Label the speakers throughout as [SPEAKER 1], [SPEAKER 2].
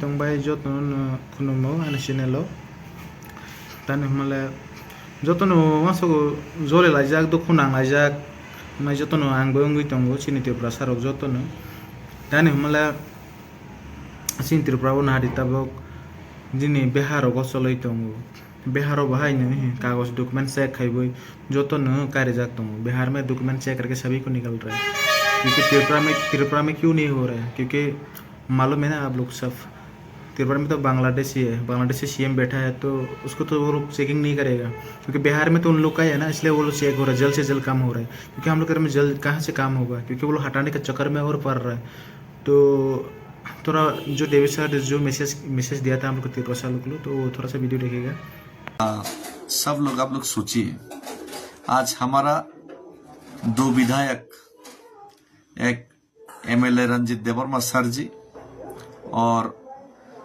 [SPEAKER 1] tongbai jotno kunumo ani channel tani male jotno maso jole laijak dukhunang laijak mai jotno angbo ngui tongo chini Tripura sarok jotno tani male sin Tripura o nahadi tabok dini beharo go choloi tongo Bihar भाई नहीं कागज document check खाई जो तो न कार्य जाता हूँ बिहार में डॉक्यूमेंट चेक करके सभी को निकल रहा है क्योंकि त्रिपुरा में क्यों नहीं हो रहा है क्योंकि मालूम है ना आप लोग सब त्रिपुरा में तो बांग्लादेशी है बांग्लादेशी सीएम बैठा है तो उसको तो वो लोग चेकिंग नहीं करेगा क्योंकि बिहार में तो उन लोग का है ना इसलिए वो लोग चेक हो रहा है जल्द से जल्द काम हो रहा है क्योंकि हम लोग में जल्द कहाँ से काम होगा क्योंकि वो लोग हटाने के चक्कर में और पड़ रहा है तो थोड़ा जो देवी सर जो मैसेज दिया था हम लोग त्रिपुरा लोग तो थोड़ा सा वीडियो देखेगा।
[SPEAKER 2] सब लोग आप लोग सोचिए आज हमारा दो विधायक एक एमएलए रंजीत देवर्मा सर जी और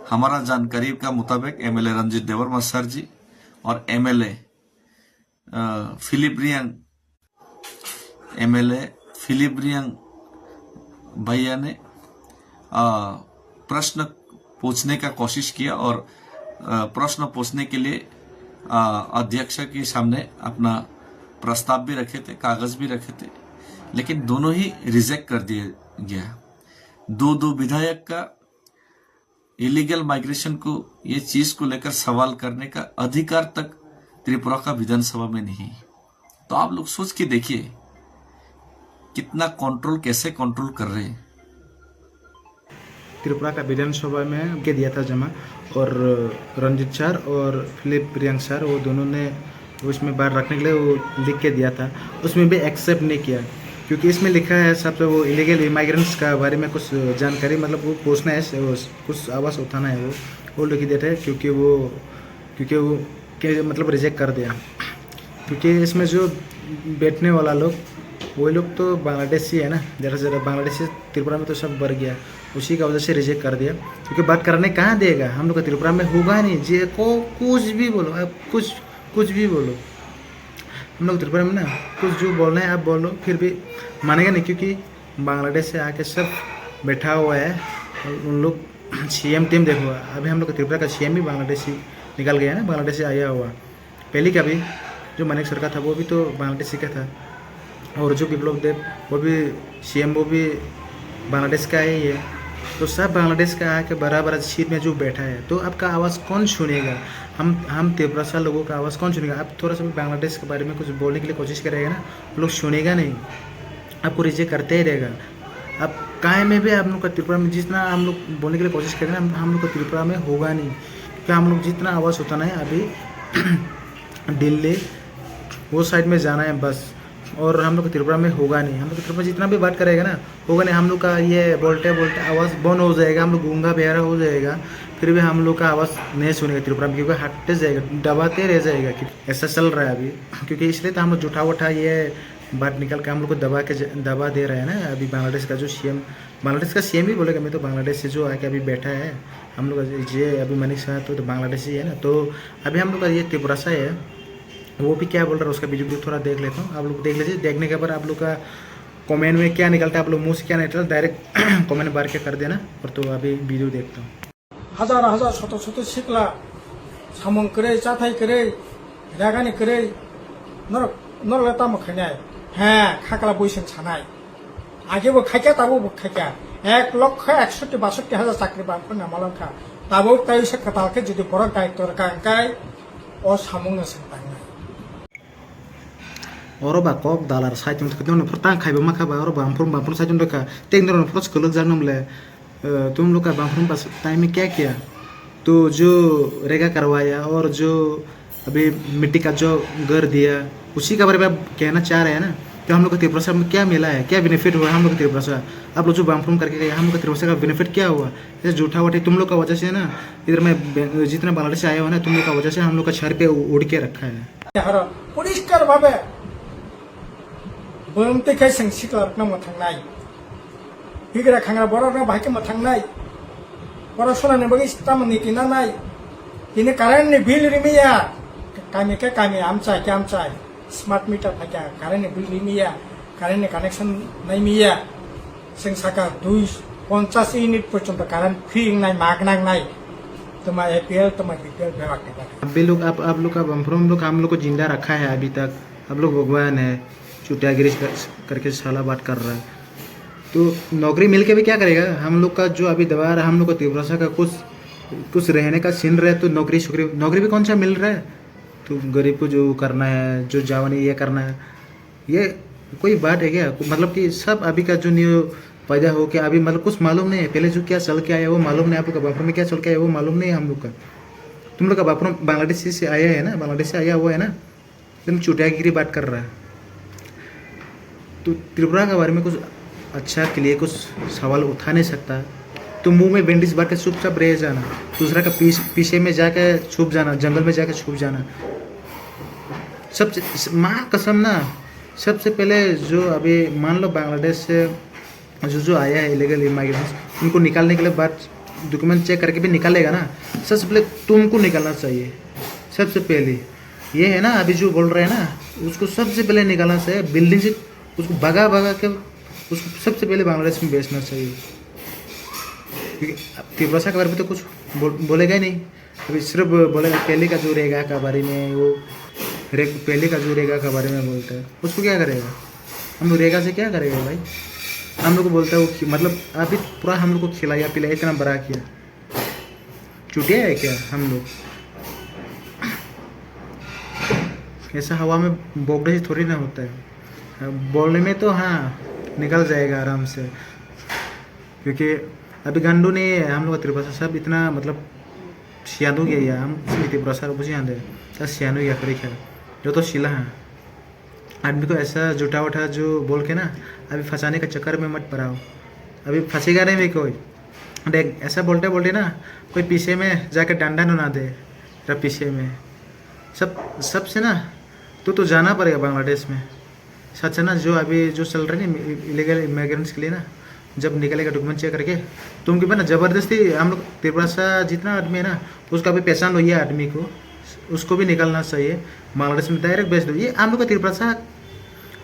[SPEAKER 2] हमारा जानकारी का मुताबिक एमएलए रंजीत देवर्मा सर जी और एमएलए फिलिप रियांग भैया ने प्रश्न पूछने का कोशिश किया और प्रश्न पूछने के लिए अध्यक्ष के सामने अपना प्रस्ताव भी रखे थे कागज भी रखे थे लेकिन दोनों ही रिजेक्ट कर दिया गया। दो विधायक का इलीगल माइग्रेशन को ये चीज को लेकर सवाल करने का अधिकार तक त्रिपुरा का विधानसभा में नहीं। तो आप लोग सोच के देखिए कितना कंट्रोल कैसे कंट्रोल कर रहे हैं।
[SPEAKER 1] त्रिपुरा का विधानसभा में के दिया था जमा और रंजीत सर और फिलिप रियांग सर वो दोनों ने उसमें बाहर रखने के लिए वो लिख के दिया था उसमें भी एक्सेप्ट नहीं किया क्योंकि इसमें लिखा है सबसे वो इलीगल इमाइग्रेंट्स का बारे में कुछ जानकारी मतलब वो पूछना है कुछ आवाज़ उठाना है वो लिख दिया था क्योंकि वो के मतलब रिजेक्ट कर दिया क्योंकि इसमें जो बैठने वाला लोग वो लोग तो बांग्लादेशी है ना ज़रा बांग्लादेशी त्रिपुरा में तो सब बढ़ गया उसी का वजह से रिजेक्ट कर दिया क्योंकि बात करने कहाँ देगा हम लोग का त्रिपुरा में होगा नहीं जे को कुछ भी बोलो आप कुछ भी बोलो हम लोग त्रिपुरा में ना कुछ जो बोलना है आप बोलो फिर भी मानेगा नहीं क्योंकि बांग्लादेश से आके सब बैठा हुआ है उन लोग सीएम टीम देखो अभी हम लोग का त्रिपुरा का सीएम भी बांग्लादेशी निकल गया ना बांग्लादेश से आया हुआ पहले का भी जो मानिक सरकार था वो भी तो बांग्लादेशी का था और जो विप्लव देव वो भी सीएम वो भी बांग्लादेश का ही है तो सब बांग्लादेश का आके बराबर सीट में जो बैठा है तो आपका आवाज़ कौन सुनेगा हम त्रिपुरा से लोगों का आवाज़ कौन सुनेगा आप थोड़ा सा भी बांग्लादेश के बारे में कुछ बोलने के लिए कोशिश करेगा ना लोग सुनेगा नहीं आपको रिजेक्ट करते ही रहेगा। अब कहीं में भी हम लोग का त्रिपुरा में जितना हम लोग बोलने के लिए कोशिश करेंगे ना हम लोग का त्रिपुरा में होगा नहीं क्योंकि हम लोग जितना आवाज़ उठाना है अभी दिल्ली वो साइड में जाना है बस और हम लोग त्रिपुरा में होगा नहीं हम लोग त्रिपुरा जितना भी बात करेगा ना होगा नहीं हम लोग का ये बोलते आवाज़ बंद हो जाएगा हम लोग गूंगा बेहरा हो जाएगा फिर भी हम लोग का आवाज़ नहीं सुनेगा त्रिपुरा में क्योंकि हटते जाएगा दबाते रह जाएगा ऐसा चल रहा है अभी क्योंकि इसलिए तो हम लोग जूठा ये बात निकल के हम लोग को दबा दे रहे हैं ना अभी बांग्लादेश का जो सीएम बांग्लादेश का सीएम ही बोलेगा मैं तो बांग्लादेश से जो आके अभी बैठा है हम लोग ये अभी मनीष शाह तो बांग्लादेशी है ना तो अभी हम लोग का ये त्रिपुरा से है वो भी क्या बोल रहा है उसका वीडियो थोड़ा देख लेता हूँ आप लोग देख लीजिए देखने के बाद आप लोग का कमेंट में क्या निकलता है आप लोग मुँह से क्या निकलता है डायरेक्ट कमेंट बार के कर देना और तो अभी वीडियो देखता हूँ।
[SPEAKER 3] हजार शत सिकला सामं करे चाथाई करे रागानी करे नरलेता मखानाय हाँ खाकला बैसें छानाय आगे वो खाइका ताबो खाइका 1,61,62,000 चाकरी बांफोर नामालंखा ताबो ताई से कताल के जुदी बड़ दायित्व कांकाय और सामंग संतांग
[SPEAKER 1] और बाको दालार साइटम तो कितने फरतां खाइबो माखाबा और बांफोर साइटम देखा टेक्नोलॉजी फ्रोस कलक जानमले तुम लोग का बांफोर पास टाइम में क्या किया तो जो रेगा करवाया और जो अभी मिट्टी का जो घर दिया उसी के बारे में आप कहना चाह रहे हैं ना तो हम लोग को त्रिपुरा में क्या मिला है क्या बेनिफिट हुआ हम लोग त्रिपुरा से आप लोग जो बांफोर करके गए हम लोग त्रिपुरा का बेनिफिट क्या हुआ जैसे जूठा वटे तुम लोग का वजह से ना इधर में जितना बांग्लादेश से आया हुआ ना तुम लोग का वजह से हम लोग का छर पे उड़ के रखा है
[SPEAKER 3] परिष्कार भावे बंते खाय संसिकलार ना मथांनाय हिग्रा खांग्रा बरना भाइके मथांनाय पराशुना ने बगे स्टामनि तिनानाय तिने कारण बिल रिमिया कामी आमचा स्मार्ट मीटर फाइका कारण बिल रिमिया कारण कनेक्शन नहीं मिया जों साका 2 50 ইউনিট পর্যন্ত কারেন্ট ফ্রি নাই মাগনা নাই তোমার এপিএল তোমার বিপিএল ব্যবহার করতে
[SPEAKER 1] अभी लोग आप लोग का हम लोग को जिंदा रखा है अभी तक। आप लोग भगवान है, चुटियागिरी करके साला बात कर रहा है। तो नौकरी मिल के भी क्या करेगा? हम लोग का जो अभी दबा रहा है, हम लोग को तीव्रता का कुछ रहने का सीन रहा है, तो नौकरी भी कौन सा मिल रहा है? तो गरीब को जो करना है, जो जावानी ये करना है, ये कोई बात है क्या? मतलब कि सब अभी का जो न्यू पैदा हो के अभी मतलब कुछ मालूम नहीं है। पहले जो क्या चल के आया वो मालूम नहीं, आप लोग का बापू में क्या चल के आया वो मालूम नहीं है हम लोग का। तुम लोग का बापू बांग्लादेश से आया है ना, बांग्लादेश से आया हुआ है ना, तुम चुटियागिरी बात कर रहा है। तो त्रिपुरा के बारे में कुछ अच्छा के लिए कुछ सवाल उठा नहीं सकता, तो मुंह में बैंडेज भर के चुपचाप रह जाना, दूसरा का पीछे में जाके छुप जाना, जंगल में जाके छुप जाना। सब माँ कसम ना, सबसे पहले जो अभी मान लो बांग्लादेश से जो आया है इलीगल इमाइग्रेंट्स, उनको निकालने के लिए बात डॉक्यूमेंट चेक करके भी निकालेगा ना, सबसे पहले तुमको निकालना चाहिए। सबसे पहले ये है ना, अभी जो बोल रहे हैं ना, उसको सबसे पहले निकालना चाहिए। बिल्डिंग से उसको भगा के उसको सबसे पहले बांग्लादेश में बेचना चाहिए, क्योंकि त्रिपुरा के बारे में तो कुछ बोलेगा ही नहीं। अभी सिर्फ बोलेगा पहले का जो रेगा का बारे में, वो पहले का जो रेगा का बारे में बोलता है, उसको क्या करेगा? हम लोग रेगा से क्या करेगा भाई? हम लोग को बोलता है वो मतलब अभी पूरा हम लोग को खिलाया पिलाया, इतना बड़ा किया, चुटिया है क्या हम लोग? ऐसा हवा में बोगड़े से थोड़ी ना होता है। बोलने में तो हाँ निकल जाएगा आराम से, क्योंकि अभी गंडू ने हम लोग त्रिपुरा सब इतना मतलब सियादू गया, हम त्रिपुरा सर बुझे आंदे सियानू गया करे क्या जो तो शिला है। आदमी को ऐसा जुटा उठा जो बोल के ना अभी फंसाने का चक्कर में मत पड़ाओ, अभी फंसेगा नहीं भी कोई। देख ऐसा बोलते बोलते ना कोई पीछे में जाकर डंडा ना दे तेरा पीछे में, सबसे ना तो जाना पड़ेगा बांग्लादेश में। सच है ना, जो अभी जो चल रहे हैं इलीगल इमिग्रेंट्स के लिए ना, जब निकलेगा डॉक्यूमेंट चेक करके, तुम के ना ज़बरदस्ती हम लोग त्रिपुरा सा जितना आदमी है ना, उसका भी पहचान लो, ये आदमी को उसको भी निकलना चाहिए, बांग्लादेश में डायरेक्ट भेज दो। ये हम लोग का त्रिपुरा सा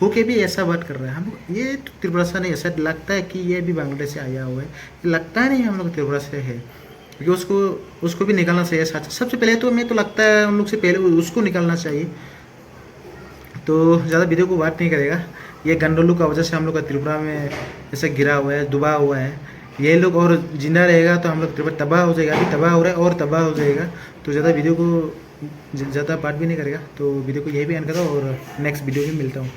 [SPEAKER 1] होके भी ऐसा बात कर रहा है, हम लोग ये तो त्रिपुरा सा नहीं, ऐसा लगता है कि ये भी बांग्लादेश से आया हुआ है, ये लगता है नहीं हम लोग त्रिपुरा से है, क्योंकि उसको भी निकालना चाहिए। सबसे पहले तो मैं तो लगता है हम लोग से पहले उसको निकालना चाहिए। तो ज़्यादा वीडियो को बात नहीं करेगा, ये गंडोलू का वजह से हम लोग का त्रिपुरा में ऐसा गिरा हुआ है, डूबा हुआ है। ये लोग और जिंदा रहेगा तो हम लोग त्रिपुरा तबाह हो जाएगा, अभी तबाह हो रहा है और तबाह हो जाएगा। तो ज़्यादा वीडियो को ज़्यादा बात भी नहीं करेगा, तो वीडियो को यही भी एंड करो और नेक्स्ट वीडियो में मिलता हूँ।